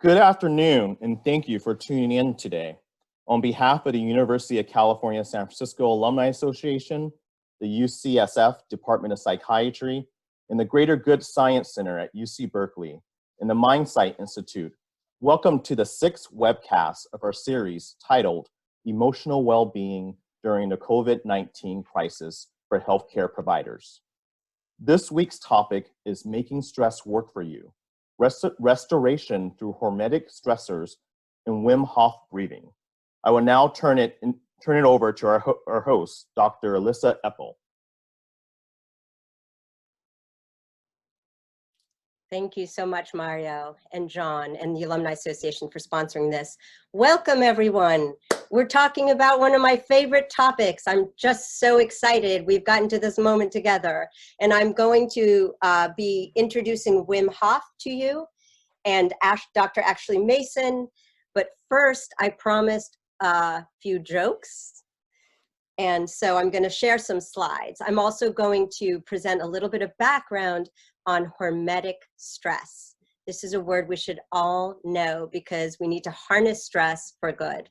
Good afternoon, and thank you for tuning in today. On behalf of the University of California, San Francisco Alumni Association, the UCSF Department of Psychiatry, and the Greater Good Science Center at UC Berkeley, and the MindSight Institute, welcome to the sixth webcast of our series titled Emotional Well-Being During the COVID-19 Crisis for Healthcare Providers. This week's topic is Making Stress Work for You, Restoration through Hormetic Stressors and Wim Hof Breathing. I will now turn it over to our host, Dr. Alyssa Eppel. Thank you so much, Mario and John and the Alumni Association for sponsoring this. Welcome, everyone. We're talking about one of my favorite topics. I'm just so excited we've gotten to this moment together. And I'm going to be introducing Wim Hof to you and Dr. Ashley Mason. But first, I promised a few jokes. And so I'm going to share some slides. I'm also going to present a little bit of background on hormetic stress. This is a word we should all know because we need to harness stress for good.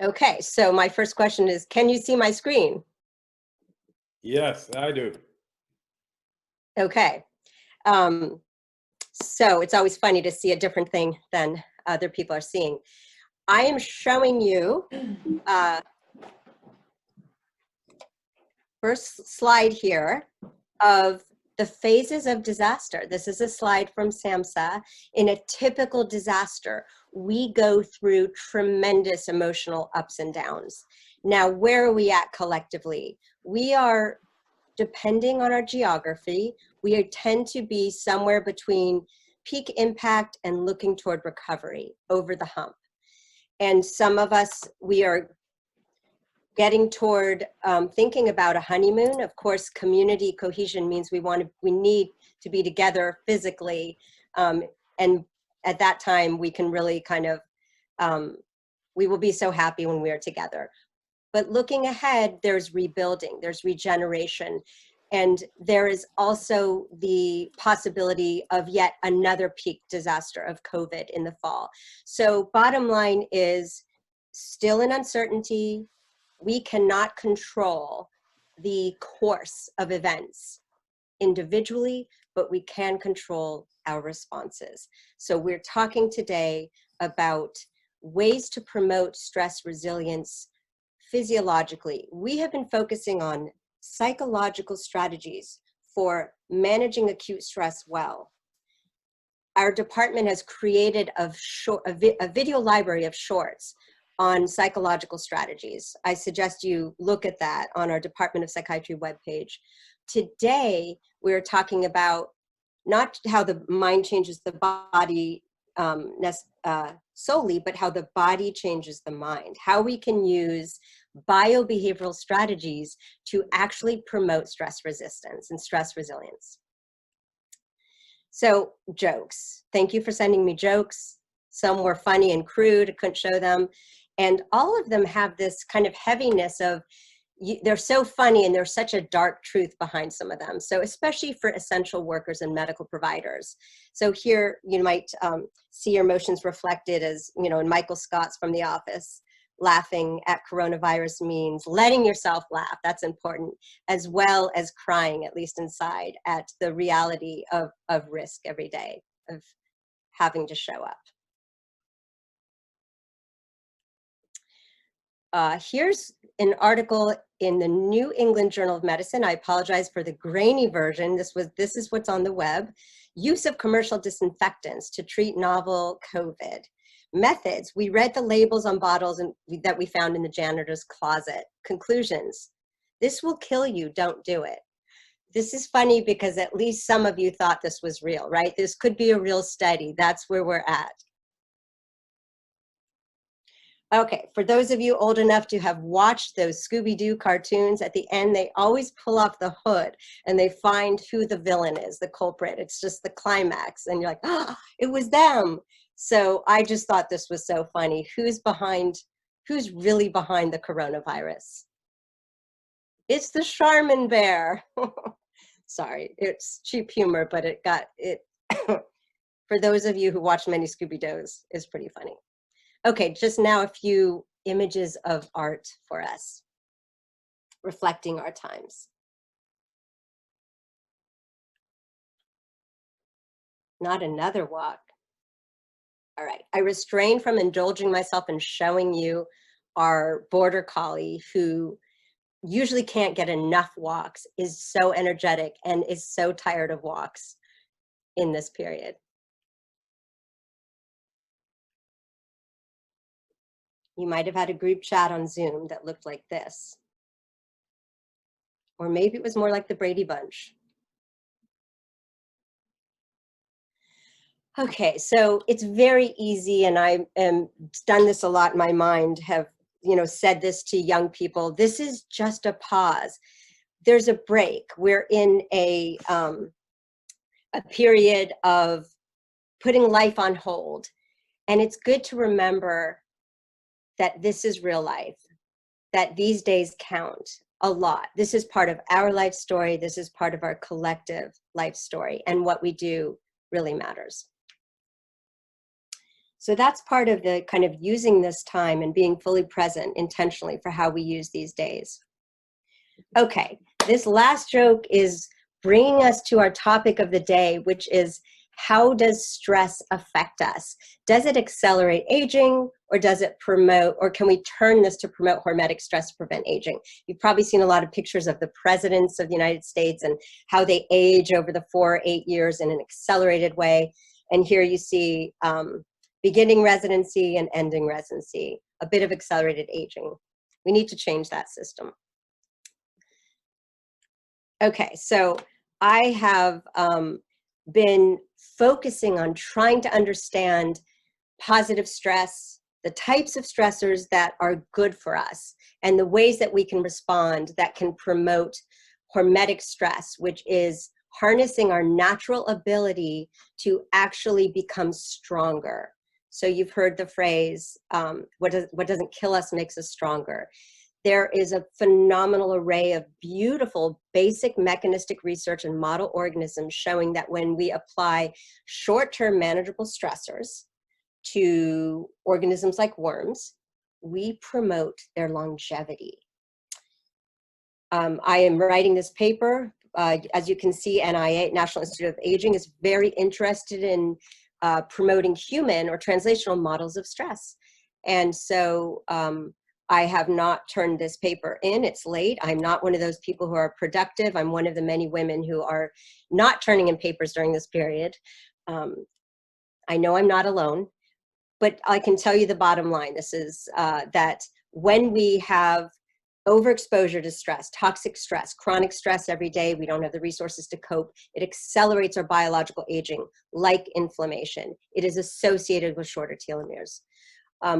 Okay, so my first question is, can you see my screen? Yes, I do. Okay, so it's always funny to see a different thing than other people are seeing. I am showing you, first slide here of the phases of disaster. This is a slide from SAMHSA. In a typical disaster, we go through tremendous emotional ups and downs. Now, where are we at collectively? We are, depending on our geography, we tend to be somewhere between peak impact and looking toward recovery, over the hump. And some of us, we are getting toward thinking about a honeymoon. Of course, community cohesion means we need to be together physically. And at that time, we can really kind of, we will be so happy when we are together. But looking ahead, there's rebuilding, there's regeneration, and there is also the possibility of yet another peak disaster of COVID in the fall. So bottom line is still an uncertainty. We cannot control the course of events individually, but we can control our responses. So we're talking today about ways to promote stress resilience physiologically. We have been focusing on psychological strategies for managing acute stress well. Our department has created a video library of shorts on psychological strategies. I suggest you look at that on our Department of Psychiatry webpage. Today, we're talking about not how the mind changes the body solely, but how the body changes the mind, how we can use biobehavioral strategies to actually promote stress resistance and stress resilience. So jokes, thank you for sending me jokes. Some were funny and crude, I couldn't show them. And all of them have this kind of heaviness of, they're so funny and there's such a dark truth behind some of them. So especially for essential workers and medical providers. So here you might see your emotions reflected as, in Michael Scott's from The Office, laughing at coronavirus means letting yourself laugh, that's important, as well as crying, at least inside, at the reality of risk every day, of having to show up. Here's an article in the New England Journal of Medicine. I apologize for the grainy version. This is what's on the web. Use of commercial disinfectants to treat novel COVID. Methods. We read the labels on bottles that we found in the janitor's closet. Conclusions. This will kill you. Don't do it. This is funny because at least some of you thought this was real, right? This could be a real study. That's where we're at. Okay, for those of you old enough to have watched those Scooby-Doo cartoons, at the end, they always pull off the hood and they find who the villain is, the culprit. It's just the climax. And you're like, oh, it was them. So I just thought this was so funny. Who's really behind the coronavirus? It's the Charmin bear. Sorry, it's cheap humor, but it for those of you who watch many Scooby-Doos, is pretty funny. Okay, just now a few images of art for us, reflecting our times. Not another walk. All right, I restrain from indulging myself in showing you our border collie who usually can't get enough walks, is so energetic, and is so tired of walks in this period. You might have had a group chat on Zoom that looked like this. Or maybe it was more like the Brady Bunch. Okay, so it's very easy, and I am done this a lot in my mind, have said this to young people. This is just a pause. There's a break. We're in a period of putting life on hold. And it's good to remember that this is real life, that these days count a lot. This is part of our life story. This is part of our collective life story, and what we do really matters. So that's part of the kind of using this time and being fully present intentionally for how we use these days. Okay, this last joke is bringing us to our topic of the day, which is, how does stress affect us? Does it accelerate aging, or does it promote, or can we turn this to promote hormetic stress to prevent aging? You've probably seen a lot of pictures of the presidents of the United States and how they age over the 4 or 8 years in an accelerated way. And here you see beginning residency and ending residency, a bit of accelerated aging. We need to change that system. Okay, so I have been focusing on trying to understand positive stress, the types of stressors that are good for us, and the ways that we can respond that can promote hormetic stress, which is harnessing our natural ability to actually become stronger. So you've heard the phrase, what doesn't kill us makes us stronger. There is a phenomenal array of beautiful basic mechanistic research and model organisms showing that when we apply short-term manageable stressors to organisms like worms, we promote their longevity. I am writing this paper. As you can see, NIA, National Institute of Aging, is very interested in promoting human or translational models of stress. And so I have not turned this paper in. It's late. I'm not one of those people who are productive. I'm one of the many women who are not turning in papers during this period. I know I'm not alone, but I can tell you the bottom line. This is that when we have overexposure to stress, toxic stress, chronic stress every day, we don't have the resources to cope, it accelerates our biological aging, like inflammation. It is associated with shorter telomeres.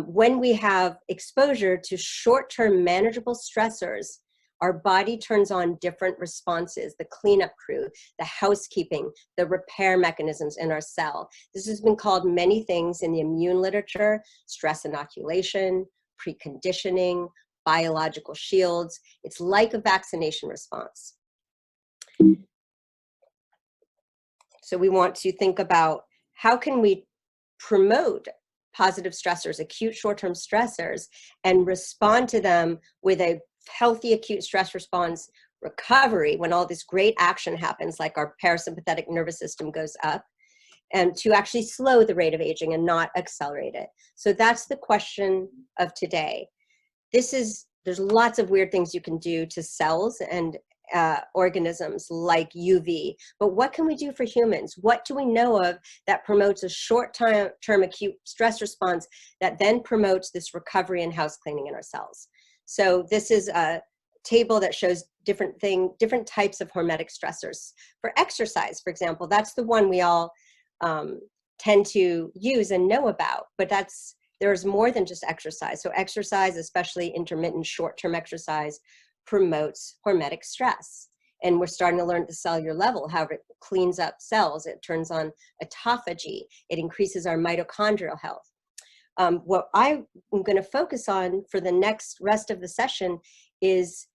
When we have exposure to short-term manageable stressors, our body turns on different responses, the cleanup crew, the housekeeping, the repair mechanisms in our cell. This has been called many things in the immune literature: stress inoculation, preconditioning, biological shields. It's like a vaccination response. So we want to think about how can we promote positive stressors, acute short-term stressors, and respond to them with a healthy acute stress response recovery when all this great action happens, like our parasympathetic nervous system goes up, and to actually slow the rate of aging and not accelerate it. So that's the question of today. There's lots of weird things you can do to cells and organisms like UV, but what can we do for humans? What do we know of that promotes a short-term acute stress response that then promotes this recovery and house cleaning in our cells? So this is a table that shows different types of hormetic stressors. For exercise, for example, that's the one we all tend to use and know about, but that's there's more than just exercise. So exercise, especially intermittent short-term exercise, promotes hormetic stress. And we're starting to learn at the cellular level how it cleans up cells. It turns on autophagy. It increases our mitochondrial health. What I'm going to focus on for the next rest of the session is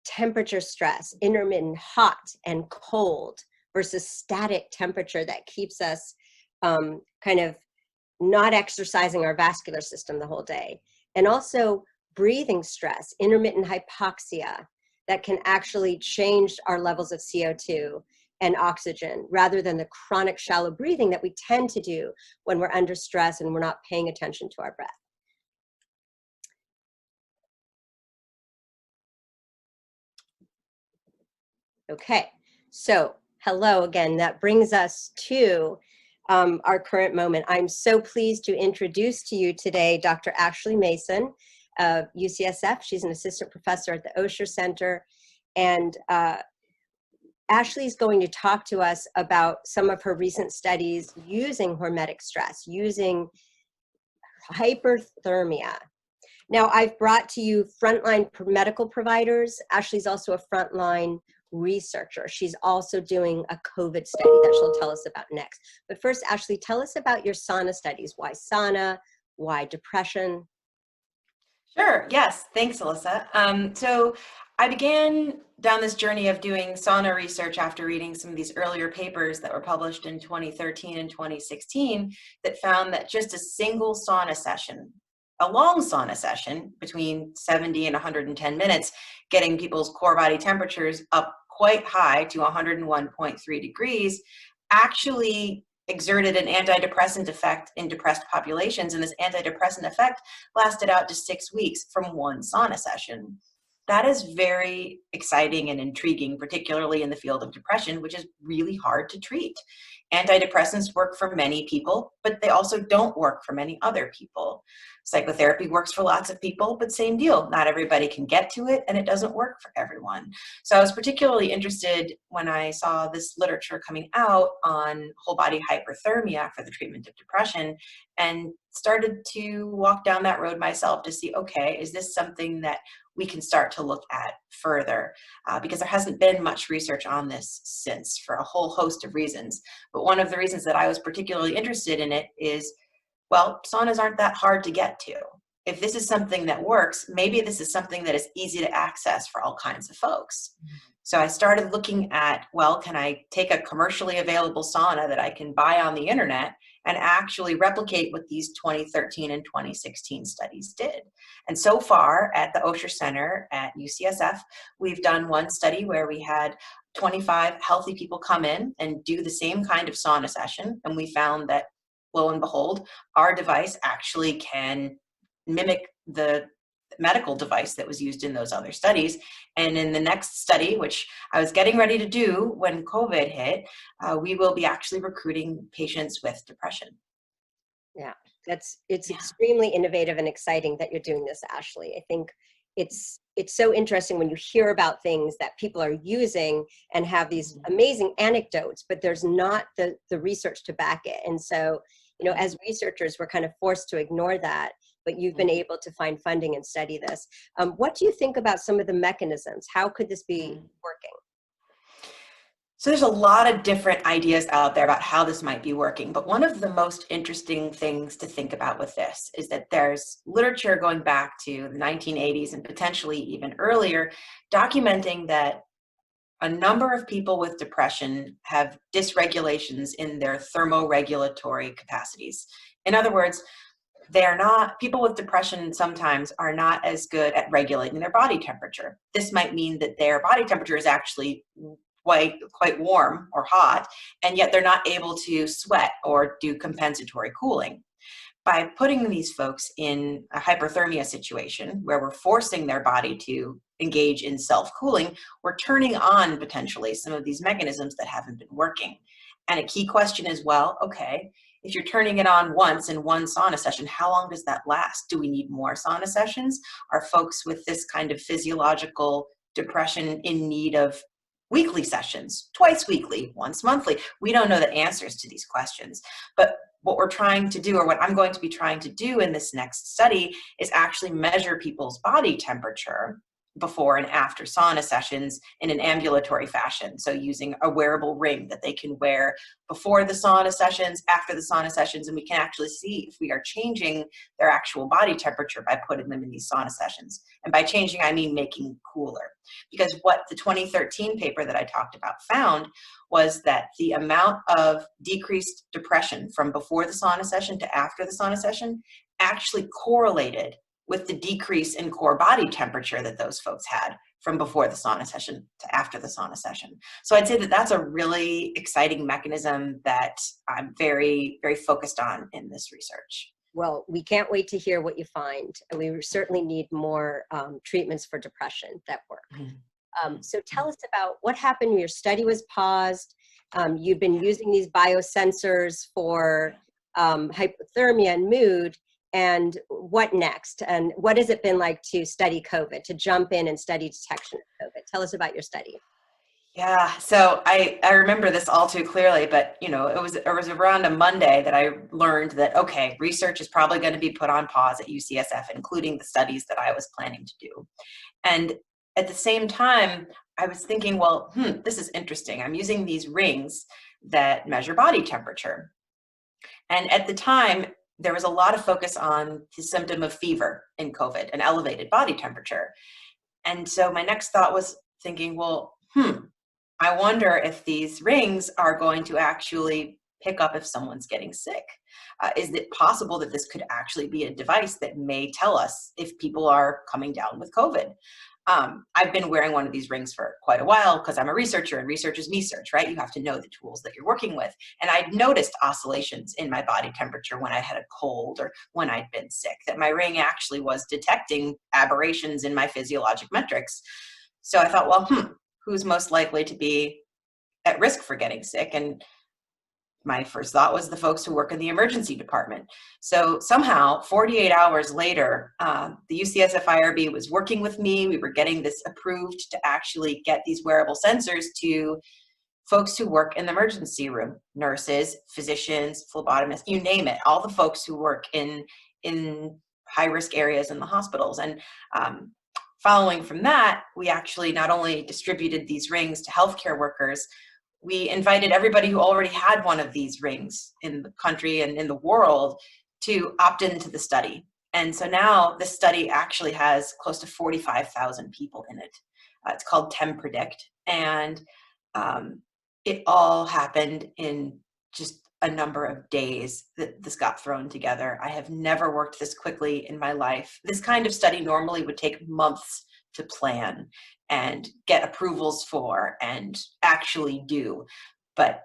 temperature stress, intermittent hot and cold versus static temperature that keeps us kind of not exercising our vascular system the whole day. And also breathing stress, intermittent hypoxia, that can actually change our levels of CO2 and oxygen rather than the chronic shallow breathing that we tend to do when we're under stress and we're not paying attention to our breath. Okay, so hello again. That brings us to our current moment. I'm so pleased to introduce to you today Dr. Ashley Mason of UCSF. She's an assistant professor at the Osher Center. And Ashley's going to talk to us about some of her recent studies using hormetic stress, using hyperthermia. Now, I've brought to you frontline medical providers. Ashley's also a frontline researcher. She's also doing a COVID study that she'll tell us about next. But first, Ashley, tell us about your sauna studies. Why sauna? Why depression? Sure. Yes. Thanks, Alyssa. So I began down this journey of doing sauna research after reading some of these earlier papers that were published in 2013 and 2016 that found that just a single sauna session, a long sauna session between 70 and 110 minutes, getting people's core body temperatures up quite high to 101.3 degrees, actually exerted an antidepressant effect in depressed populations. And this antidepressant effect lasted out to 6 weeks from one sauna session. That is very exciting and intriguing, particularly in the field of depression, which is really hard to treat. Antidepressants work for many people, but they also don't work for many other people. Psychotherapy works for lots of people, but same deal. Not everybody can get to it, and it doesn't work for everyone. So I was particularly interested when I saw this literature coming out on whole body hyperthermia for the treatment of depression, and started to walk down that road myself to see, okay, is this something that we can start to look at further? Because there hasn't been much research on this since, for a whole host of reasons. But one of the reasons that I was particularly interested in it is, well, saunas aren't that hard to get to. If this is something that works, maybe this is something that is easy to access for all kinds of folks. So I started looking at, well, can I take a commercially available sauna that I can buy on the internet and actually replicate what these 2013 and 2016 studies did? And so far at the Osher Center at UCSF, we've done one study where we had 25 healthy people come in and do the same kind of sauna session. And we found that, lo and behold, our device actually can mimic the medical device that was used in those other studies. And in the next study, which I was getting ready to do when COVID hit, we will be actually recruiting patients with depression. Yeah, it's extremely innovative and exciting that you're doing this, Ashley. I think it's so interesting when you hear about things that people are using and have these amazing anecdotes, but there's not the research to back it. And so, you know, as researchers, we're kind of forced to ignore that, but you've been able to find funding and study this. What do you think about some of the mechanisms? How could this be working? So there's a lot of different ideas out there about how this might be working, but one of the most interesting things to think about with this is that there's literature going back to the 1980s and potentially even earlier, documenting that a number of people with depression have dysregulations in their thermoregulatory capacities. In other words, people with depression sometimes are not as good at regulating their body temperature. This might mean that their body temperature is actually quite warm or hot, and yet they're not able to sweat or do compensatory cooling. By putting these folks in a hyperthermia situation where we're forcing their body to engage in self-cooling, we're turning on potentially some of these mechanisms that haven't been working. And a key question is, well, okay, if you're turning it on once in one sauna session, how long does that last? Do we need more sauna sessions? Are folks with this kind of physiological depression in need of weekly sessions, twice weekly, once monthly? We don't know the answers to these questions. But what we're trying to do, or what I'm going to be trying to do in this next study, is actually measure people's body temperature before and after sauna sessions in an ambulatory fashion. So using a wearable ring that they can wear before the sauna sessions, after the sauna sessions, and we can actually see if we are changing their actual body temperature by putting them in these sauna sessions. And by changing, I mean making cooler. Because what the 2013 paper that I talked about found was that the amount of decreased depression from before the sauna session to after the sauna session actually correlated with the decrease in core body temperature that those folks had from before the sauna session to after the sauna session. So I'd say that that's a really exciting mechanism that I'm very, very focused on in this research. Well, we can't wait to hear what you find. We certainly need more treatments for depression that work. So tell us about what happened when your study was paused. You've been using these biosensors for hypothermia and mood. And what next? And what has it been like to study COVID, to jump in and study detection of COVID? Tell us about your study. Yeah, so I remember this all too clearly, but it was around a Monday that I learned that, okay, research is probably going to be put on pause at UCSF, including the studies that I was planning to do. And at the same time, I was thinking, well, this is interesting. I'm using these rings that measure body temperature. And at the time, there was a lot of focus on the symptom of fever in COVID, an elevated body temperature. And so my next thought was thinking, well, I wonder if these rings are going to actually pick up if someone's getting sick. Is it possible that this could actually be a device that may tell us if people are coming down with COVID? I've been wearing one of these rings for quite a while because I'm a researcher, and research is research, right? You have to know the tools that you're working with. And I'd noticed oscillations in my body temperature when I had a cold or when I'd been sick, that my ring actually was detecting aberrations in my physiologic metrics. So I thought, well, who's most likely to be at risk for getting sick? And my first thought was the folks who work in the emergency department. So somehow, 48 hours later, the UCSF IRB was working with me. We were getting this approved to actually get these wearable sensors to folks who work in the emergency room, nurses, physicians, phlebotomists, you name it, all the folks who work in high-risk areas in the hospitals. And following from that, we actually not only distributed these rings to healthcare workers, we invited everybody who already had one of these rings in the country and in the world to opt into the study. And so now this study actually has close to 45,000 people in it. It's called TemPredict. And it all happened in just a number of days that this got thrown together. I have never worked this quickly in my life. This kind of study normally would take months to plan and get approvals for and actually do. But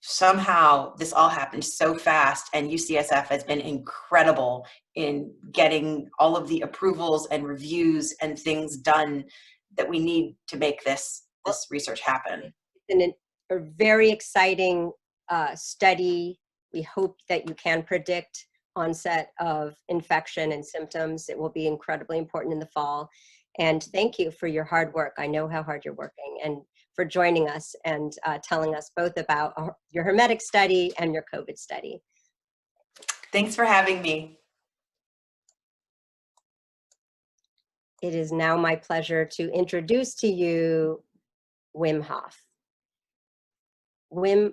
somehow this all happened so fast, and UCSF has been incredible in getting all of the approvals and reviews and things done that we need to make this research happen. And a very exciting study. We hope that you can predict onset of infection and symptoms. It will be incredibly important in the fall. And thank you for your hard work. I know how hard you're working, and for joining us and telling us both about your Hormetic study and your COVID study. Thanks for having me. It is now my pleasure to introduce to you Wim Hof. Wim,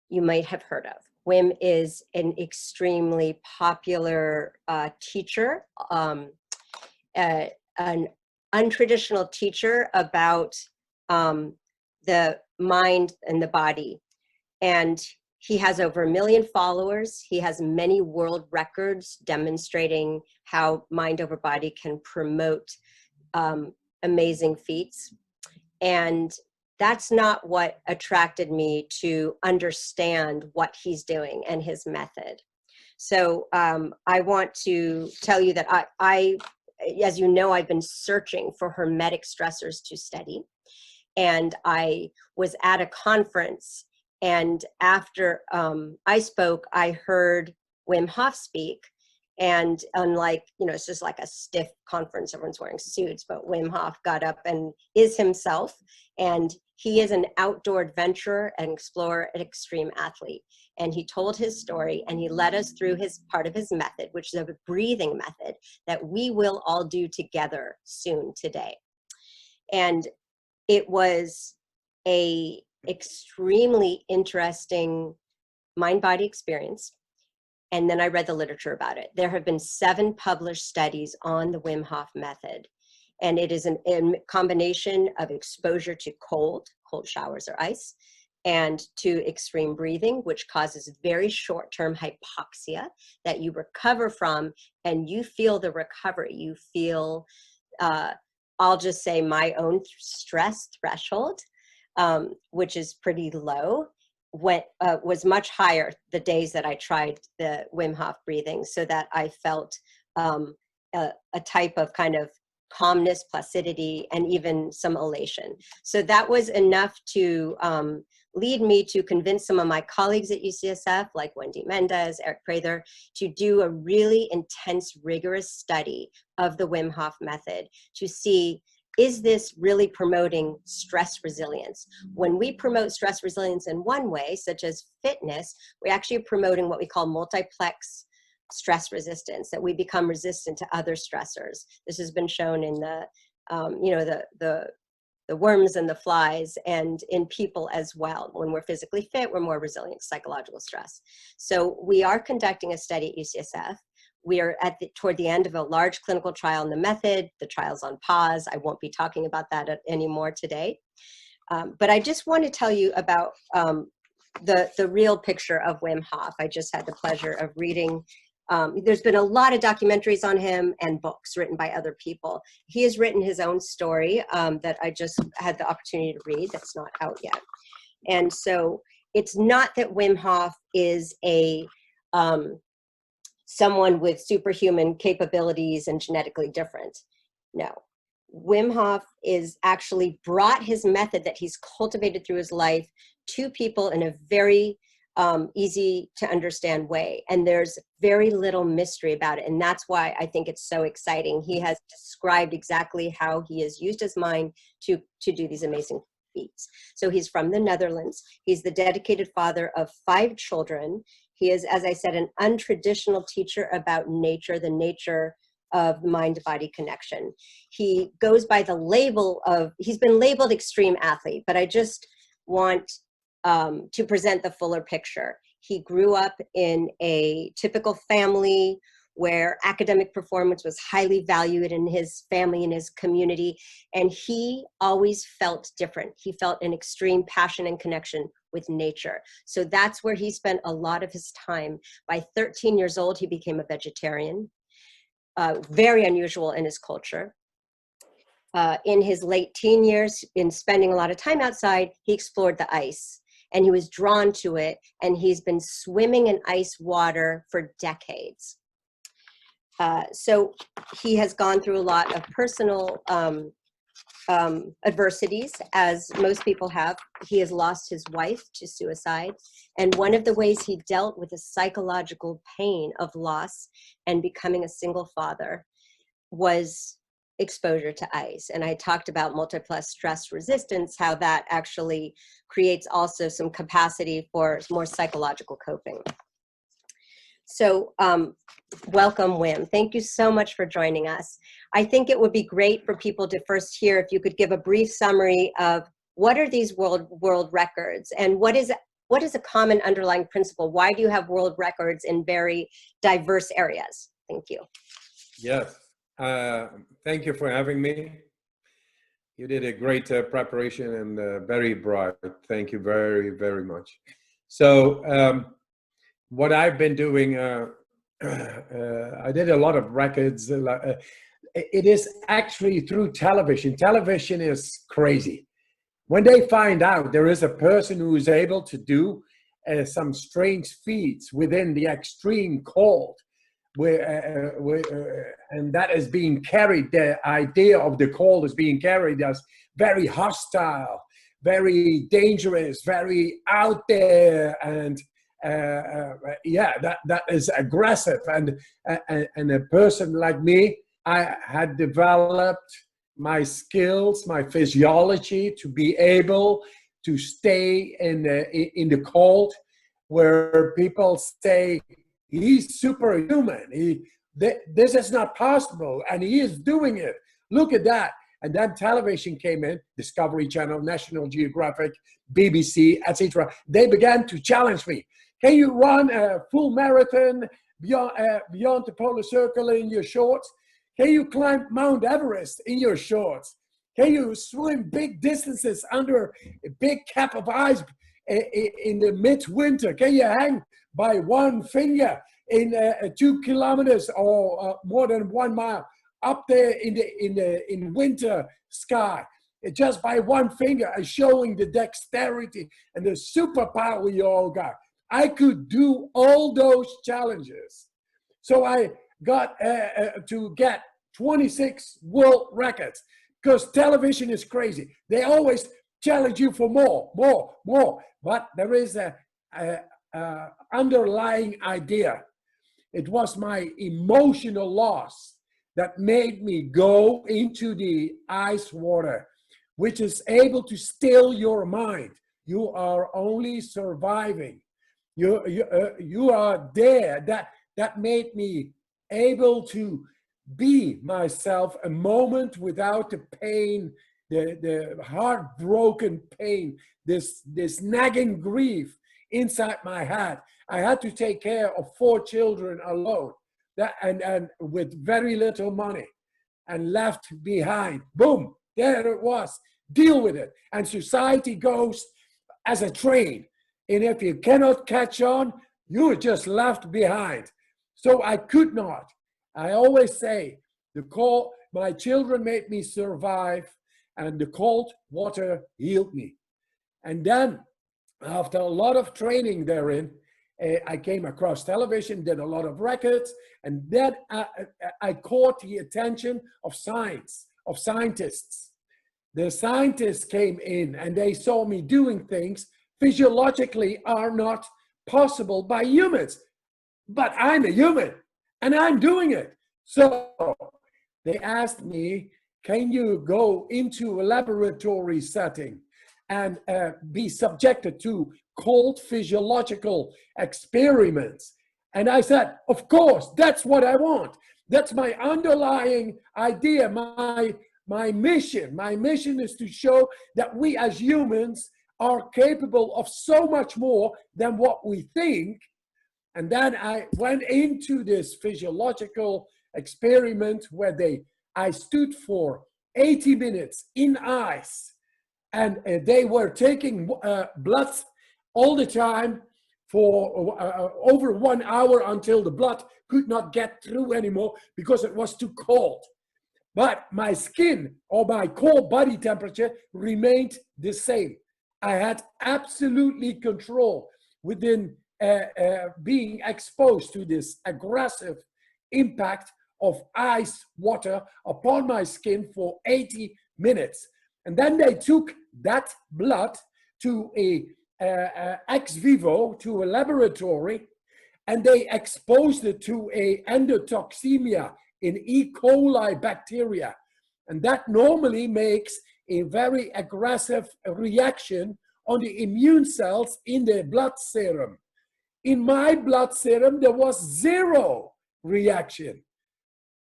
you might have heard of. Wim is an extremely popular teacher, an untraditional teacher about the mind and the body. And he has over 1 million followers. He has many world records demonstrating how mind over body can promote amazing feats. And that's not what attracted me to understand what he's doing and his method. So I want to tell you that I, as you know, I've been searching for Hormetic stressors to study. And I was at a conference, and after I spoke, I heard Wim Hof speak. And unlike, it's just like a stiff conference, everyone's wearing suits, but Wim Hof got up and is himself. And he is an outdoor adventurer, an explorer, an extreme athlete. And he told his story, and he led us through his part of his method, which is a breathing method that we will all do together soon today. And it was a extremely interesting mind-body experience. And then I read the literature about it. There have been 7 published studies on the Wim Hof method. And it is a combination of exposure to cold showers or ice, and to extreme breathing, which causes very short-term hypoxia that you recover from, and you feel the recovery. You feel, I'll just say my own stress threshold, which is pretty low, was much higher the days that I tried the Wim Hof breathing, so that I felt a type of kind of calmness, placidity, and even some elation. So that was enough to lead me to convince some of my colleagues at UCSF, like Wendy Mendez, Eric Prather, to do a really intense, rigorous study of the Wim Hof method to see, is this really promoting stress resilience? When we promote stress resilience in one way, such as fitness, we're actually promoting what we call multiplex stress resistance, that we become resistant to other stressors. This has been shown in the, the worms and the flies, and in people as well. When we're physically fit, we're more resilient to psychological stress. So we are conducting a study at UCSF. We are toward the end of a large clinical trial in the method. The trial's on pause. I won't be talking about that anymore today. But I just want to tell you about the real picture of Wim Hof. I just had the pleasure of reading. There's been a lot of documentaries on him and books written by other people. He has written his own story that I just had the opportunity to read, that's not out yet. And so it's not that Wim Hof is a someone with superhuman capabilities and genetically different. No. Wim Hof is actually brought his method that he's cultivated through his life to people in a very easy to understand way. And there's very little mystery about it. And that's why I think it's so exciting. He has described exactly how he has used his mind to do these amazing feats. So he's from the Netherlands. He's the dedicated father of 5 children. He is, as I said, an untraditional teacher about nature, the nature of mind-body connection. He goes by the label of, he's been labeled extreme athlete, but I just want to present the fuller picture. He grew up in a typical family where academic performance was highly valued in his family and his community, and he always felt different. He felt an extreme passion and connection with nature. So that's where he spent a lot of his time. By 13 years old, he became a vegetarian, very unusual in his culture. In his late teen years, in spending a lot of time outside, he explored the ice. And he was drawn to it, and he's been swimming in ice water for decades. So he has gone through a lot of personal adversities, as most people have. He has lost his wife to suicide. And one of the ways he dealt with the psychological pain of loss and becoming a single father was exposure to ice. And I talked about multiplex stress resistance, how that actually creates also some capacity for more psychological coping. So welcome, Wim. Thank you so much for joining us. I think it would be great for people to first hear if you could give a brief summary of what are these world records, and what is a common underlying principle? Why do you have world records in very diverse areas? Thank you. Yes. Thank you for having me. You did a great preparation and very bright. Thank you very, very much. So what I've been doing, I did a lot of records. It is actually through television. Television is crazy. When they find out there is a person who is able to do some strange feats within the extreme cold, and that is being carried, the idea of the cold is being carried as very hostile, very dangerous, very out there, and yeah, that is aggressive. And a person like me, I had developed my skills, my physiology to be able to stay in the cold, where people say he's superhuman. This is not possible, and he is doing it. Look at that. And then television came in, Discovery Channel, National Geographic, BBC, etc. They began to challenge me. Can you run a full marathon beyond the polar circle in your shorts? Can you climb Mount Everest in your shorts? Can you swim big distances under a big cap of ice in the midwinter? Can you hang by one finger in 2 kilometers or more than 1 mile up there in winter sky? Just by one finger, showing the dexterity and the superpower you all got. I could do all those challenges. So I got to get 26 world records, because television is crazy. They always challenge you for more. But there is a underlying idea. It was my emotional loss that made me go into the ice water, which is able to still your mind. You are only surviving. You are there. That made me able to be myself a moment without the pain, the heartbroken pain, this nagging grief inside my head. I had to take care of 4 children alone, and with very little money, and left behind. Boom, there it was. Deal with it. And society goes as a train. And if you cannot catch on, you're just left behind. So I could not. I always say, my children made me survive, and the cold water healed me. And then, after a lot of training therein, I came across television, did a lot of records, and then I caught the attention of scientists. The scientists came in, and they saw me doing things physiologically are not possible by humans. But I'm a human, and I'm doing it. So they asked me, can you go into a laboratory setting and be subjected to cold physiological experiments? And I said, of course, that's what I want. That's my underlying idea, my mission. My mission is to show that we as humans are capable of so much more than what we think. And then I went into this physiological experiment where I stood for 80 minutes in ice, and they were taking blood all the time for over 1 hour until the blood could not get through anymore because it was too cold. But my skin or my core body temperature remained the same. I had absolutely control within being exposed to this aggressive impact of ice water upon my skin for 80 minutes. And then they took that blood to a ex vivo, to a laboratory, and they exposed it to a endotoxemia in E. coli bacteria. And that normally makes a very aggressive reaction on the immune cells in the blood serum. In my blood serum, there was 0 reaction.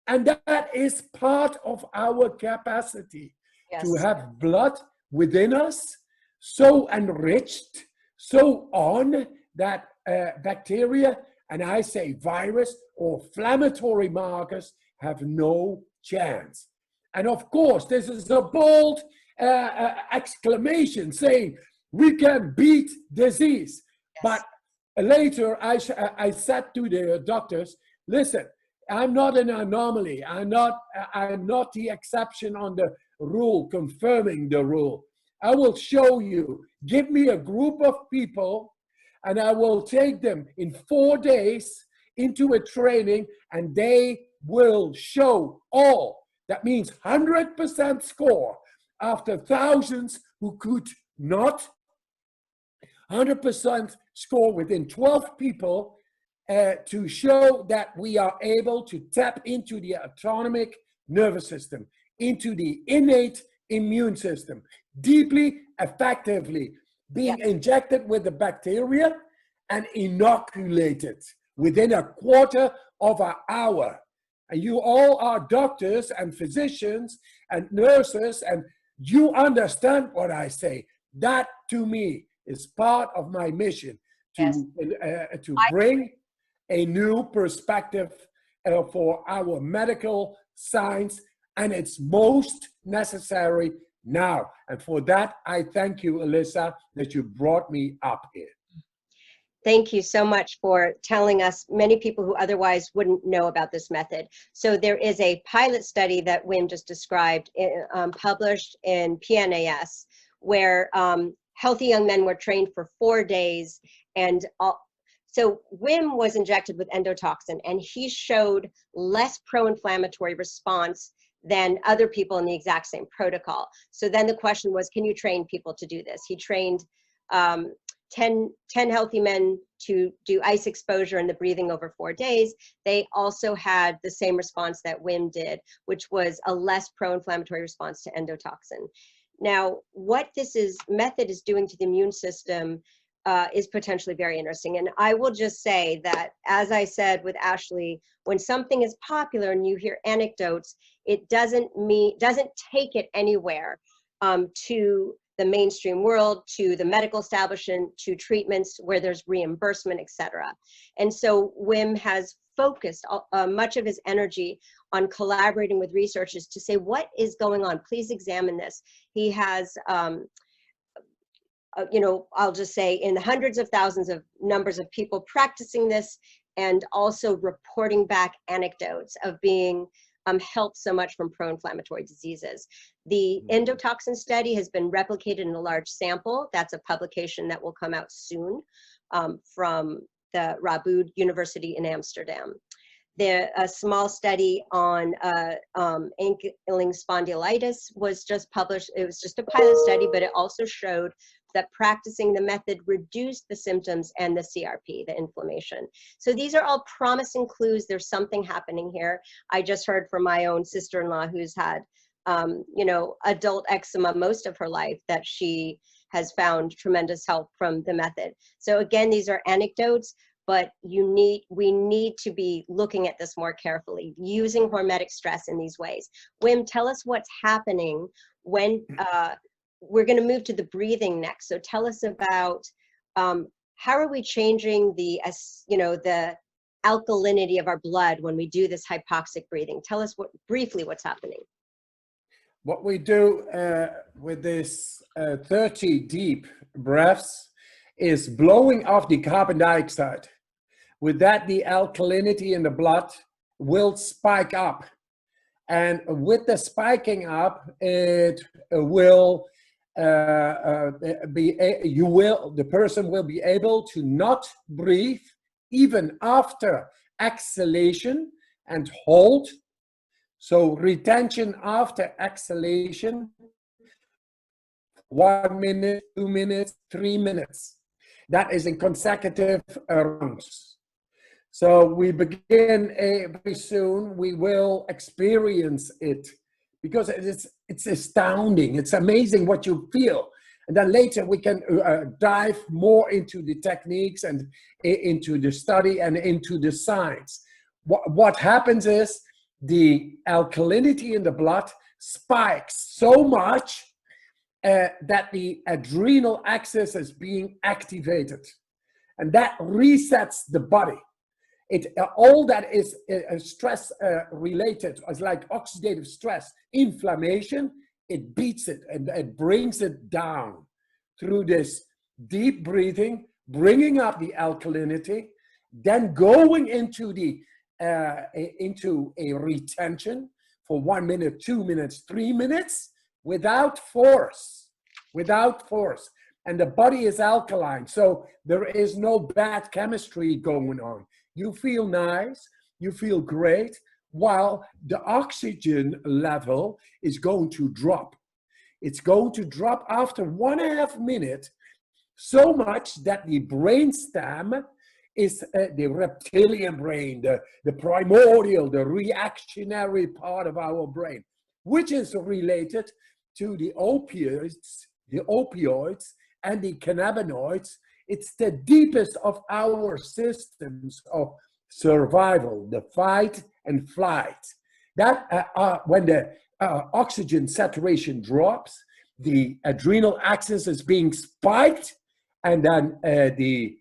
And that is part of our capacity to have blood within us so enriched, so on that bacteria, and I say virus or inflammatory markers have no chance. And of course, this is a bold exclamation saying we can beat disease. But later I said to the doctors, listen, I'm not an anomaly. I'm not the exception on the rule, confirming the rule. I will show you. Give me a group of people, and I will take them in 4 days into a training, and they will show all. That means 100% score after thousands who could not, 100% score within 12 people to show that we are able to tap into the autonomic nervous system, into the innate immune system, deeply, effectively, being injected with the bacteria and inoculated within a quarter of an hour. And you all are doctors and physicians and nurses, and you understand what I say. That, to me, is part of my mission to bring a new perspective for our medical science, and it's most necessary now. And for that, I thank you, Alyssa, that you brought me up here. Thank you so much for telling us, many people who otherwise wouldn't know about this method. So there is a pilot study that Wim just described, published in PNAS, where healthy young men were trained for 4 days. And so Wim was injected with endotoxin, and he showed less pro-inflammatory response than other people in the exact same protocol. So then the question was, can you train people to do this? He trained 10 healthy men to do ice exposure and the breathing over 4 days. They also had the same response that Wim did, which was a less pro-inflammatory response to endotoxin. Now, what this method is doing to the immune system is potentially very interesting. And I will just say that, as I said with Ashley, when something is popular and you hear anecdotes, it doesn't take it anywhere to the mainstream world, to the medical establishment, to treatments where there's reimbursement, etc. And so Wim has focused much of his energy on collaborating with researchers to say, what is going on? Please examine this. He has I'll just say in the hundreds of thousands of numbers of people practicing this, and also reporting back anecdotes of being helped so much from pro-inflammatory diseases. The endotoxin study has been replicated in a large sample. That's a publication that will come out soon from the Radboud University in Amsterdam. A small study on ankylosing spondylitis was just published. It was just a pilot study, but it also showed that practicing the method reduced the symptoms and the CRP, the inflammation. So these are all promising clues. There's something happening here. I just heard from my own sister-in-law who's had, adult eczema most of her life, that she has found tremendous help from the method. So again, these are anecdotes, but we need to be looking at this more carefully, using hormetic stress in these ways. Wim, tell us what's happening when we're going to move to the breathing next. So tell us about how are we changing the alkalinity of our blood when we do this hypoxic breathing? Tell us briefly what's happening. What we do with this 30 deep breaths is blowing off the carbon dioxide. With that, the alkalinity in the blood will spike up. And with the spiking up, it will the person will be able to not breathe even after exhalation and hold. So retention after exhalation, 1 minute, 2 minutes, 3 minutes. That is in consecutive rounds. So we begin very soon. We will experience it because it's astounding. It's amazing what you feel. And then later we can dive more into the techniques and into the study and into the science. What happens is the alkalinity in the blood spikes so much that the adrenal axis is being activated. And that resets the body. All that is stress related, as like oxidative stress, inflammation, it beats it and it brings it down through this deep breathing, bringing up the alkalinity, then going into a retention for 1 minute, 2 minutes, 3 minutes without force. And the body is alkaline, so there is no bad chemistry going on. You feel nice, you feel great, while the oxygen level is going to drop. It's going to drop after 1.5 minutes So much that the brainstem is the reptilian brain, the primordial, the reactionary part of our brain, which is related to the opioids and the cannabinoids. It's the deepest of our systems of survival, the fight and flight. That when the oxygen saturation drops, the adrenal axis is being spiked, and then the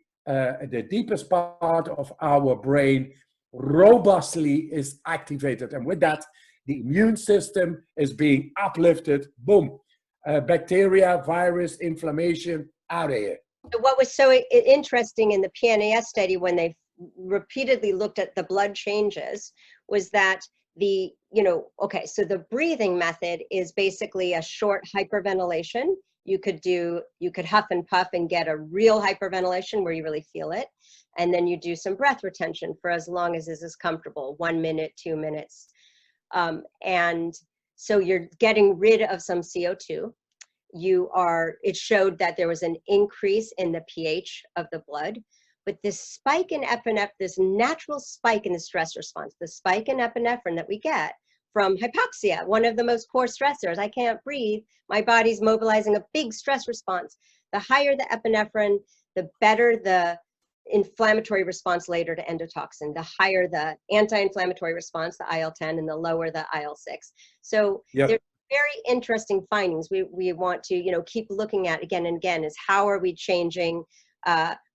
deepest part of our brain robustly is activated. And with that, the immune system is being uplifted. Boom. Bacteria, virus, inflammation, out of here. What was so interesting in the PNAS study when they repeatedly looked at the blood changes was that so the breathing method is basically a short hyperventilation. You could huff and puff and get a real hyperventilation where you really feel it. And then you do some breath retention for as long as is comfortable, 1 minute, 2 minutes. And so you're getting rid of some CO2. It showed that there was an increase in the pH of the blood, but this spike in epinephrine, this natural spike in the stress response, the spike in epinephrine that we get from hypoxia, one of the most core stressors. I can't breathe. My body's mobilizing a big stress response. The higher the epinephrine, the better the inflammatory response later to endotoxin, the higher the anti-inflammatory response, the IL-10, and the lower the IL-6. So there's very interesting findings we want to keep looking at again and again is how are we changing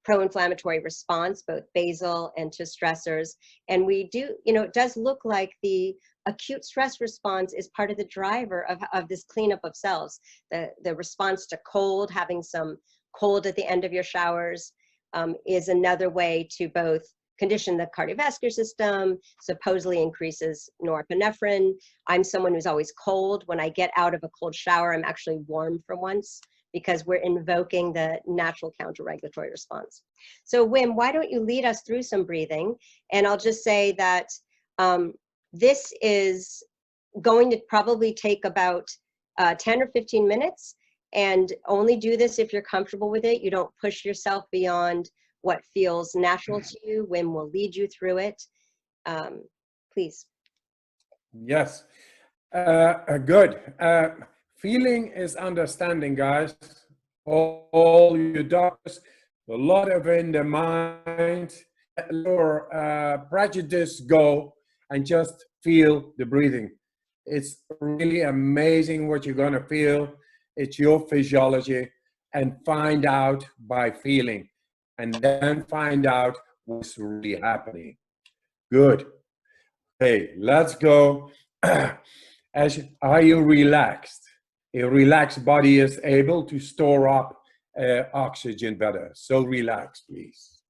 pro-inflammatory response, both basal and to stressors. And we do, it does look like the acute stress response is part of the driver of this cleanup of cells. The response to cold, having some cold at the end of your showers is another way to both condition the cardiovascular system, supposedly increases norepinephrine. I'm someone who's always cold. When I get out of a cold shower, I'm actually warm for once because we're invoking the natural counter-regulatory response. So Wim, why don't you lead us through some breathing? And I'll just say that this is going to probably take about 10 or 15 minutes, and only do this if you're comfortable with it. You don't push yourself beyond what feels natural to you. Wim will lead you through it. Please. Yes, good. Feeling is understanding, guys. All you doctors, a lot of in the mind, let your prejudice go and just feel the breathing. It's really amazing what you're gonna feel. It's your physiology, and find out by feeling, and then find out what's really happening. Good. Hey, let's go. Are you relaxed? A relaxed body is able to store up oxygen better. So relax, please.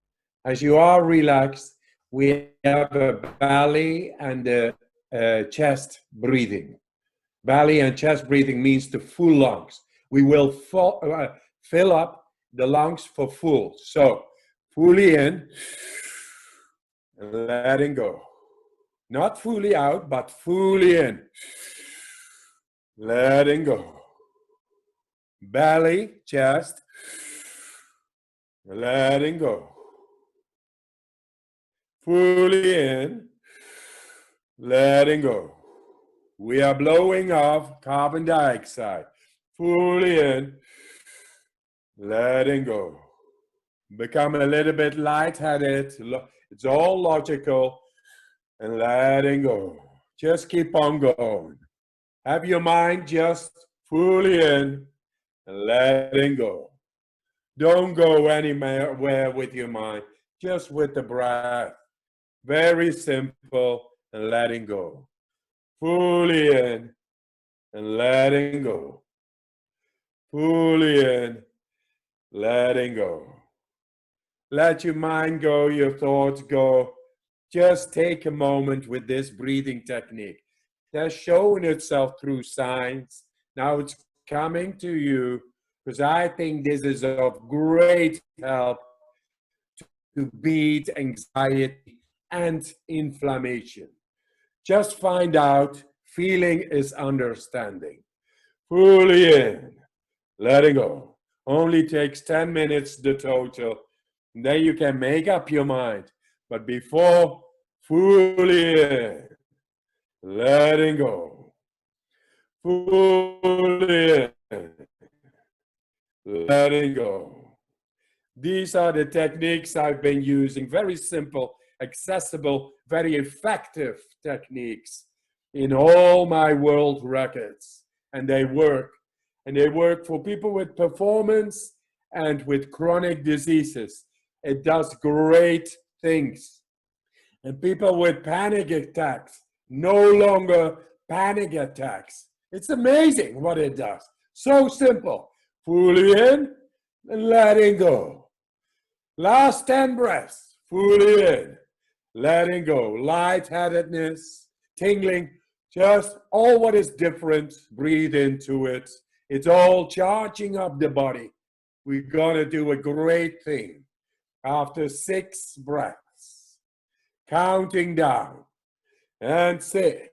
As you are relaxed, we have a belly and a chest breathing. Belly and chest breathing means the full lungs. We will fill up the lungs for full. So fully in, letting go. Not fully out, but fully in. Letting go. Belly, chest, letting go. Fully in, letting go. We are blowing off carbon dioxide. Fully in, letting go. Become a little bit lightheaded. It's all logical. And letting go. Just keep on going. Have your mind just fully in and letting go. Don't go anywhere with your mind, just with the breath. Very simple, and letting go. Fully in and letting go. Fully in, letting go. Let your mind go, your thoughts go. Just take a moment with this breathing technique. That's showing itself through science. Now it's coming to you because I think this is of great help to beat anxiety and inflammation. Just find out, feeling is understanding. Fully in, letting go. Only takes 10 minutes the total. And then you can make up your mind. But before, fully in, letting go. Fully in, letting go. These are the techniques I've been using. Very simple, accessible, very effective techniques in all my world records. And they work. And they work for people with performance and with chronic diseases. It does great things. And people with panic attacks, no longer panic attacks. It's amazing what it does. So simple. Fully in and letting go. Last 10 breaths. Fully in, letting go. Lightheadedness, tingling, just all what is different. Breathe into it. It's all charging up the body. We're going to do a great thing. After 6 breaths, counting down, and 6,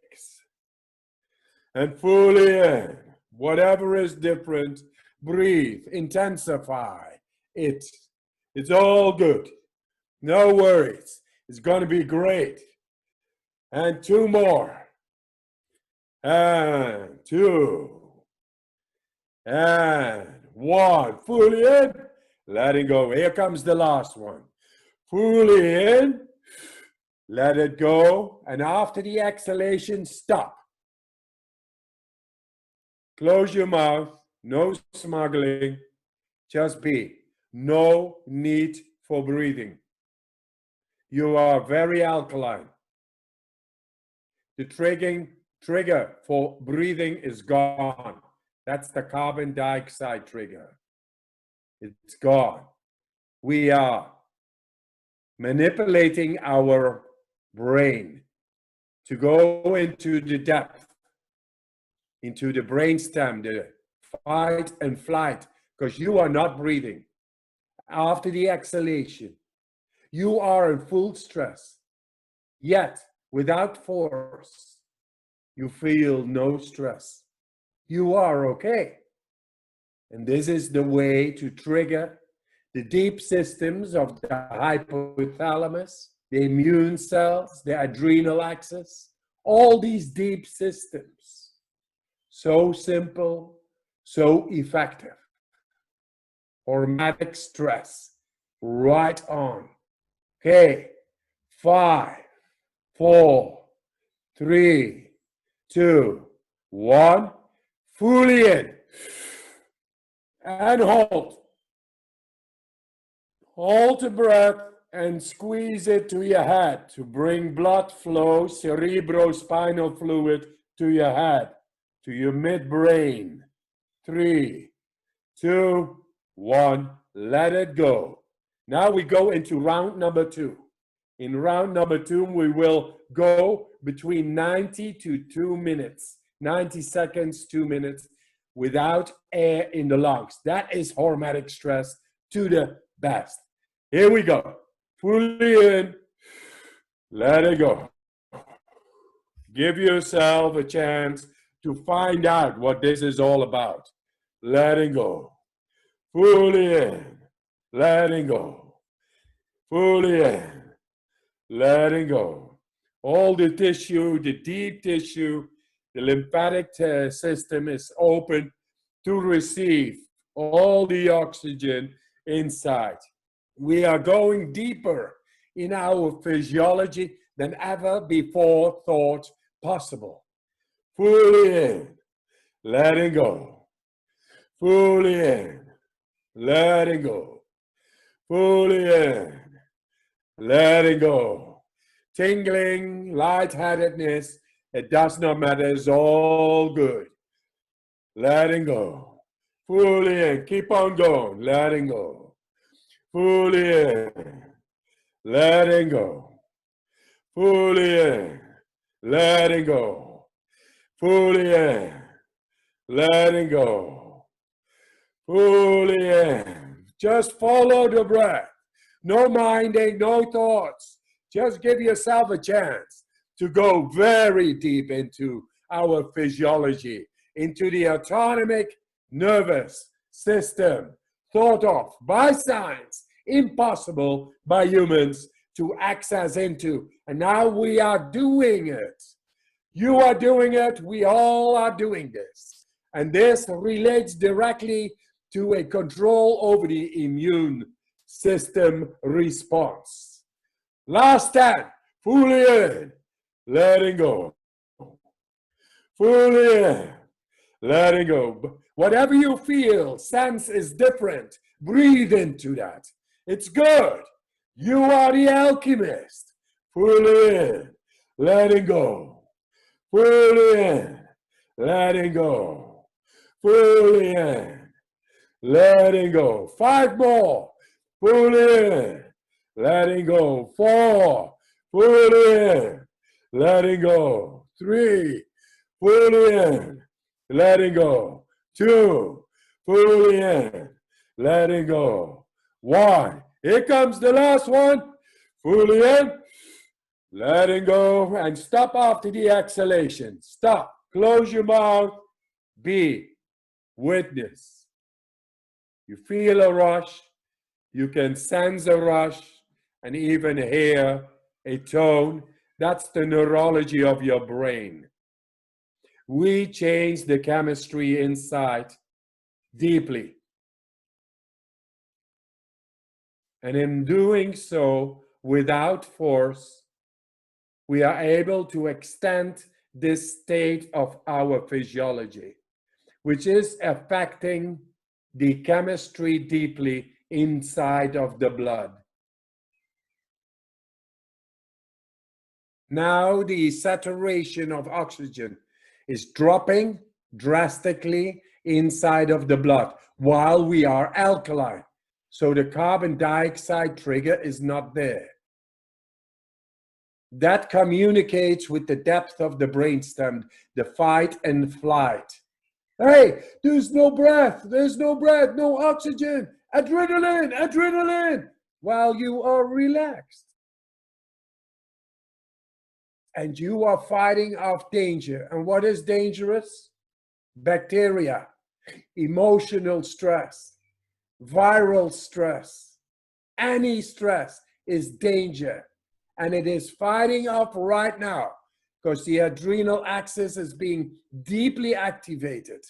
and fully in. Whatever is different, breathe, intensify it. It's all good. No worries. It's going to be great. And 2 more. And 2. And 1. Fully in. Letting go. Here comes the last one. Fully in. Let it go. And after the exhalation, stop. Close your mouth. No smuggling. Just be. No need for breathing. You are very alkaline. The trigger for breathing is gone. That's the carbon dioxide trigger. It's gone. We are manipulating our brain to go into the depth, into the brainstem, the fight and flight, because you are not breathing. After the exhalation, you are in full stress, yet without force, you feel no stress. You are okay. And this is the way to trigger the deep systems of the hypothalamus, the immune cells, the adrenal axis, all these deep systems. So simple, so effective. Hormetic stress, right on. Okay, 5, 4, 3, 2, 1. Fully in. And hold. Hold the breath and squeeze it to your head to bring blood flow, cerebrospinal fluid to your head, to your midbrain. 3, 2, 1. Let it go. Now we go into round number 2. In round number 2, we will go between 90 to 2 minutes. 90 seconds, 2 minutes, without air in the lungs. That is hormetic stress to the best. Here we go. Fully in. Let it go. Give yourself a chance to find out what this is all about. Letting go. Fully in. Letting go. Fully in. Letting go. All the tissue, the deep tissue, the lymphatic system is open to receive all the oxygen inside. We are going deeper in our physiology than ever before thought possible. Fully in, letting go. Fully in, letting go. Fully in, letting go. Tingling, lightheadedness, it does not matter, it's all good. Letting go. Fully in, keep on going, letting go. Fully in, letting go. Fully in, letting go. Fully in, letting go. Fully in. Just follow the breath. No minding, no thoughts. Just give yourself a chance to go very deep into our physiology, into the autonomic nervous system. thought of by science, impossible by humans to access into. And now we are doing it. You are doing it. We all are doing this. And this relates directly to a control over the immune system response. Last time, fully in, letting go. Fully in, letting go. Whatever you feel, sense is different. Breathe into that. It's good. You are the alchemist. Fully in, letting go. Fully in, letting go. Fully in, letting go. 5 more. Fully in, letting go. 4. Fully in, letting go. 3. Fully in, letting go. 2. Fully in, letting go. 1. Here comes the last one. Fully in, letting go. And stop after the exhalation. Stop. Close your mouth. Be witness. You feel a rush. You can sense a rush and even hear a tone. That's the neurology of your brain. We change the chemistry inside deeply. And in doing so, without force, we are able to extend this state of our physiology, which is affecting the chemistry deeply inside of the blood. Now the saturation of oxygen is dropping drastically inside of the blood while we are alkaline. So the carbon dioxide trigger is not there. That communicates with the depth of the brainstem, the fight and flight. Hey, there's no breath, no oxygen, adrenaline, adrenaline, while you are relaxed. And you are fighting off danger. And what is dangerous? Bacteria, emotional stress, viral stress. Any stress is danger. And it is fighting off right now because the adrenal axis is being deeply activated.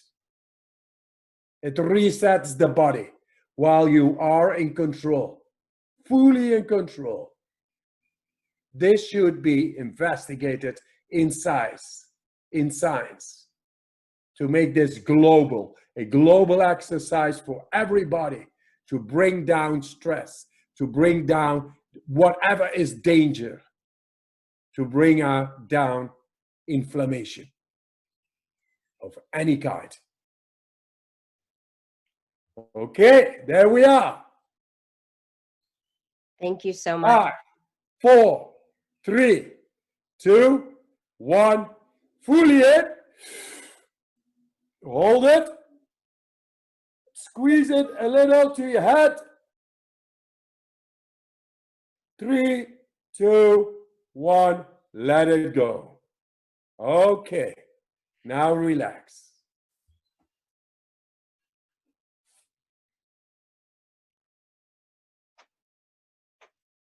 It resets the body while you are in control, fully in control. This should be investigated in science to make this global, a global exercise for everybody to bring down stress, to bring down whatever is danger, to bring down inflammation of any kind. Okay, there we are. Thank you so much. 5, 4, 3, 2, 1. Fully in. Hold it. Squeeze it a little to your head. 3, 2, 1. Let it go. Okay. Now relax.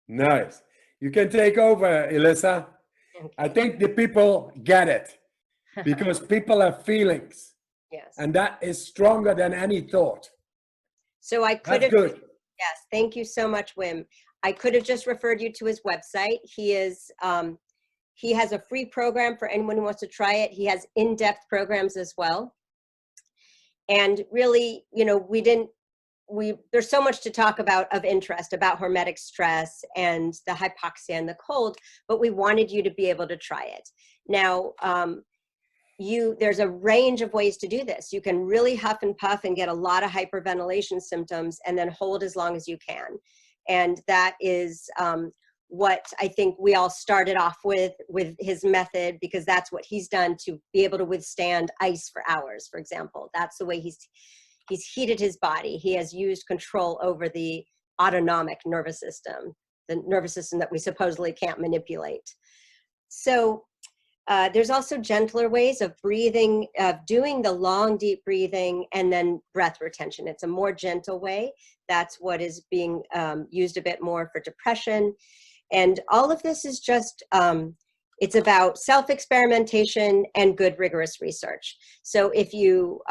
Nice. You can take over, Elissa. Okay. I think the people get it because people have feelings. Yes. And that is stronger than any thought. So I could That's have, good. yes, thank you so much, Wim. I could have just referred you to his website. He has a free program for anyone who wants to try it. He has in-depth programs as well. And really, you know, there's so much to talk about of interest about hormetic stress and the hypoxia and the cold, but we wanted you to be able to try it. Now, there's a range of ways to do this. You can really huff and puff and get a lot of hyperventilation symptoms and then hold as long as you can. And that is what I think we all started off with his method, because that's what he's done to be able to withstand ice for hours, for example. That's the way he's heated his body. He has used control over the autonomic nervous system, the nervous system that we supposedly can't manipulate. So There's also gentler ways of breathing, of doing the long, deep breathing and then breath retention. It's a more gentle way. That's what is being used a bit more for depression. And all of this is just, it's about self-experimentation and good rigorous research. So if you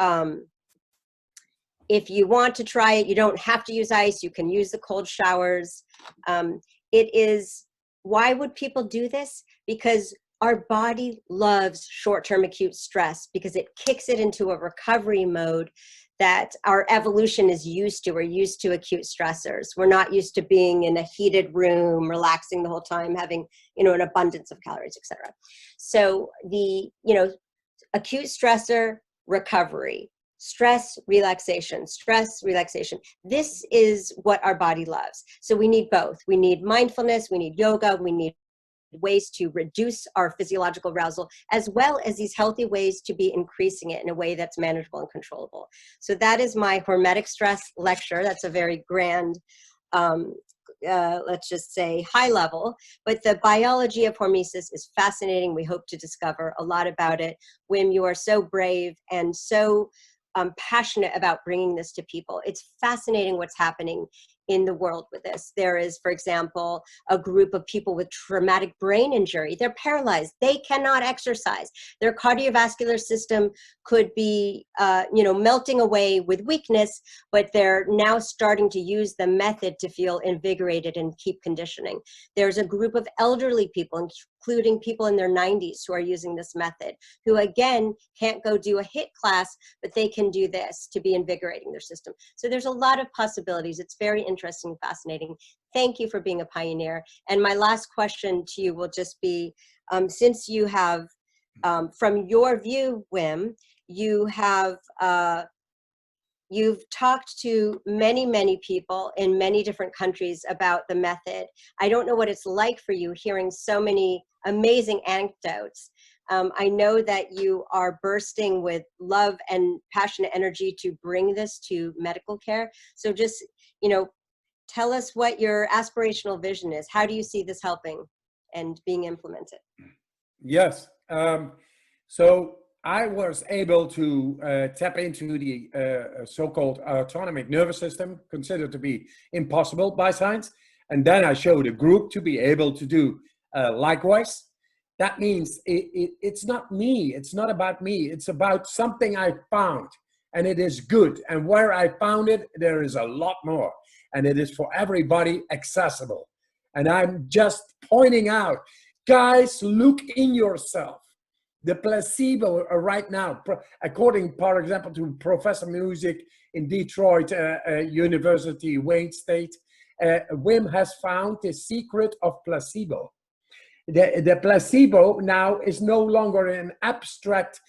want to try it, you don't have to use ice. You can use the cold showers. It is, why would people do this? Because our body loves short-term acute stress because it kicks it into a recovery mode that our evolution is used to. We're used to acute stressors. We're not used to being in a heated room, relaxing the whole time, having, you know, an abundance of calories, etc. So the, you know, acute stressor, recovery, stress, relaxation, stress, relaxation. This is what our body loves. So we need both. We need mindfulness, we need yoga, we need ways to reduce our physiological arousal, as well as these healthy ways to be increasing it in a way that's manageable and controllable. So that is my Hormetic Stress lecture. That's a very grand, let's just say high level, but the biology of hormesis is fascinating. We hope to discover a lot about it. Wim, you are so brave and so passionate about bringing this to people. It's fascinating what's happening in the world with this. There is, for example, a group of people with traumatic brain injury. They're paralyzed. They cannot exercise. Their cardiovascular system could be, you know, melting away with weakness, but they're now starting to use the method to feel invigorated and keep conditioning. There's a group of elderly people, including people in their 90s, who are using this method, who again can't go do a HIIT class, but they can do this to be invigorating their system. So there's a lot of possibilities. It's very interesting, fascinating. Thank you for being a pioneer. And my last question to you will just be, since you have, from your view, Wim, you have, you've talked to many, many people in many different countries about the method. I don't know what it's like for you hearing so many amazing anecdotes. I know that you are bursting with love and passionate energy to bring this to medical care. So just, you know, tell us what your aspirational vision is. How do you see this helping and being implemented? Yes. So I was able to tap into the so-called autonomic nervous system, considered to be impossible by science. And then I showed a group to be able to do likewise. That means it's not me. It's not about me. It's about something I found, and it is good. And where I found it, there is a lot more. And it is for everybody accessible. And I'm just pointing out, guys, look in yourself. The placebo right now, according, for example, to Professor Music in Detroit University, Wayne State, Wim has found the secret of placebo. The placebo now is no longer an abstract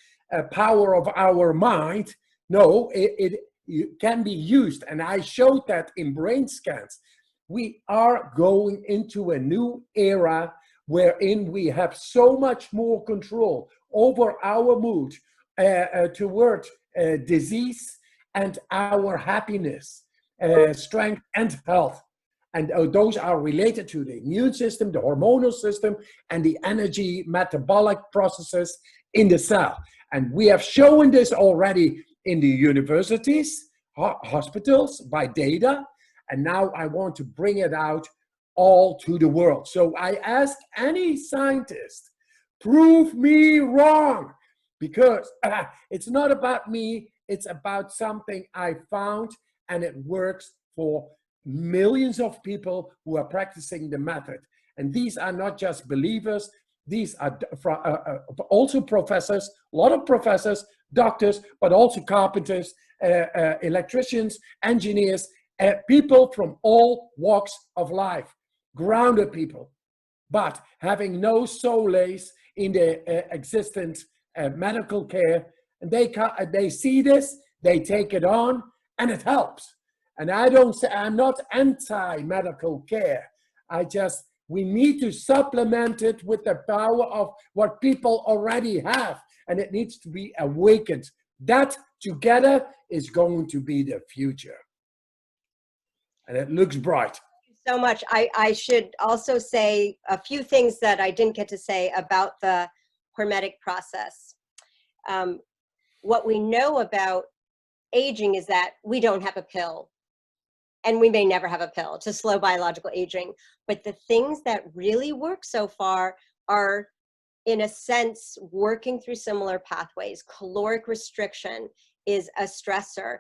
power of our mind. No, it can be used. And I showed that in brain scans. We are going into a new era wherein we have so much more control over our mood toward disease and our happiness, strength and health. And those are related to the immune system, the hormonal system, and the energy metabolic processes in the cell. And we have shown this already in the universities, hospitals, by data. And now I want to bring it out all to the world. So I ask any scientist, prove me wrong, because it's not about me, it's about something I found, and it works for millions of people who are practicing the method. And these are not just believers, these are also professors, a lot of professors, doctors, but also carpenters, electricians, engineers, people from all walks of life, grounded people, but having no solace in the existent medical care. And they see this, they take it on, and it helps. And I'm not anti-medical care. We need to supplement it with the power of what people already have, and it needs to be awakened. That together is going to be the future. And it looks bright. So much. I should also say a few things that I didn't get to say about the hormetic process. What we know about aging is that we don't have a pill, and we may never have a pill to slow biological aging. But the things that really work so far are, in a sense, working through similar pathways. Caloric restriction is a stressor,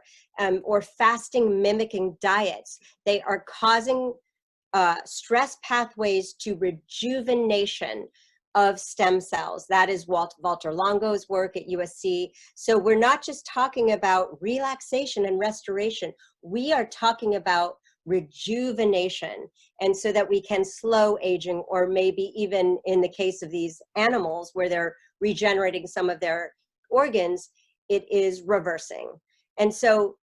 or fasting mimicking diets. They are causing stress pathways to rejuvenation of stem cells. That is Walter Longo's work at USC. So we're not just talking about relaxation and restoration. We are talking about rejuvenation, and so that we can slow aging, or maybe even in the case of these animals where they're regenerating some of their organs, it is reversing. And so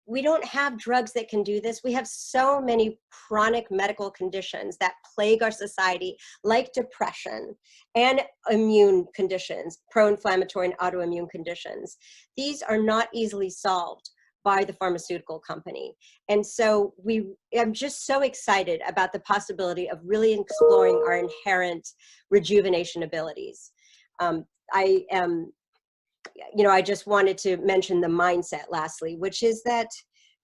we don't have drugs that can do this. We have so many chronic medical conditions that plague our society, like depression and immune conditions, pro-inflammatory and autoimmune conditions. These are not easily solved by the pharmaceutical company. And so I'm just so excited about the possibility of really exploring our inherent rejuvenation abilities. I just wanted to mention the mindset lastly, which is that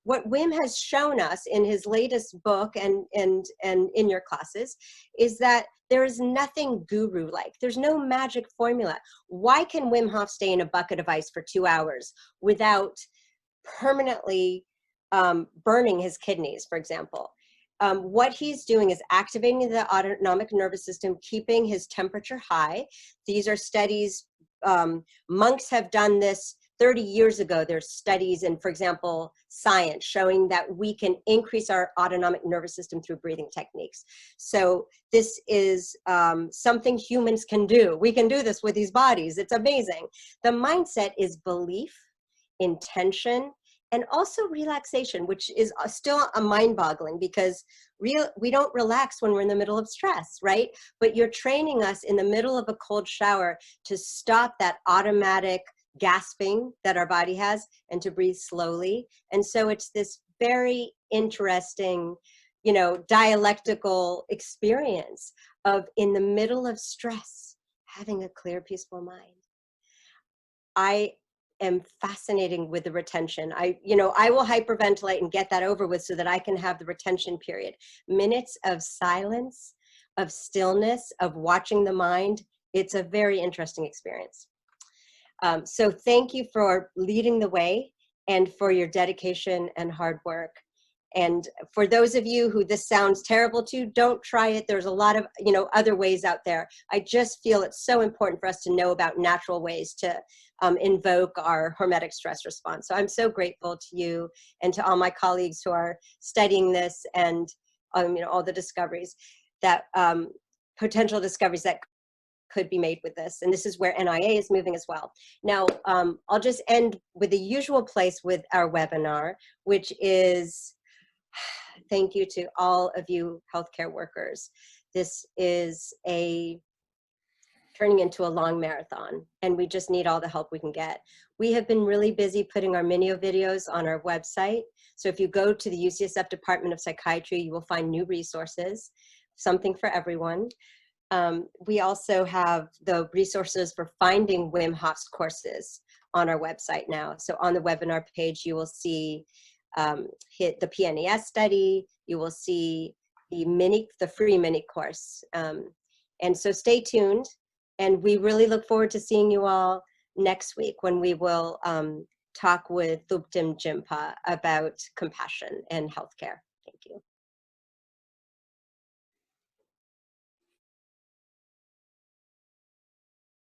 what Wim has shown us in his latest book and in your classes is that there is nothing guru-like. There's no magic formula. Why can Wim Hof stay in a bucket of ice for 2 hours without permanently burning his kidneys, for example? What he's doing is activating the autonomic nervous system, keeping his temperature high. These are studies. Monks have done this 30 years ago. There's studies in, for example, Science showing that we can increase our autonomic nervous system through breathing techniques. So this is something humans can do. We can do this with these bodies. It's amazing. The mindset is belief, intention, and also relaxation, which is still a mind-boggling, because we don't relax when we're in the middle of stress, right? But you're training us in the middle of a cold shower to stop that automatic gasping that our body has and to breathe slowly. And so it's this very interesting, dialectical experience of, in the middle of stress, having a clear, peaceful mind. I am fascinating with the retention. I will hyperventilate and get that over with so that I can have the retention period. Minutes of silence, of stillness, of watching the mind. It's a very interesting experience. So thank you for leading the way and for your dedication and hard work. And for those of you who this sounds terrible to, don't try it. There's a lot of other ways out there. I just feel it's so important for us to know about natural ways to invoke our hormetic stress response. So I'm so grateful to you and to all my colleagues who are studying this, and all the discoveries that potential discoveries that could be made with this. And this is where NIA is moving as well. Now, I'll just end with the usual place with our webinar, which is thank you to all of you healthcare workers. This is turning into a long marathon, and we just need all the help we can get. We have been really busy putting our mini videos on our website. So if you go to the UCSF Department of Psychiatry, you will find new resources, something for everyone. We also have the resources for finding Wim Hof's courses on our website now. So on the webinar page, you will see hit the PNES study, you will see the free mini course. And so stay tuned, and we really look forward to seeing you all next week when we will talk with Thuptim Jimpa about compassion and healthcare.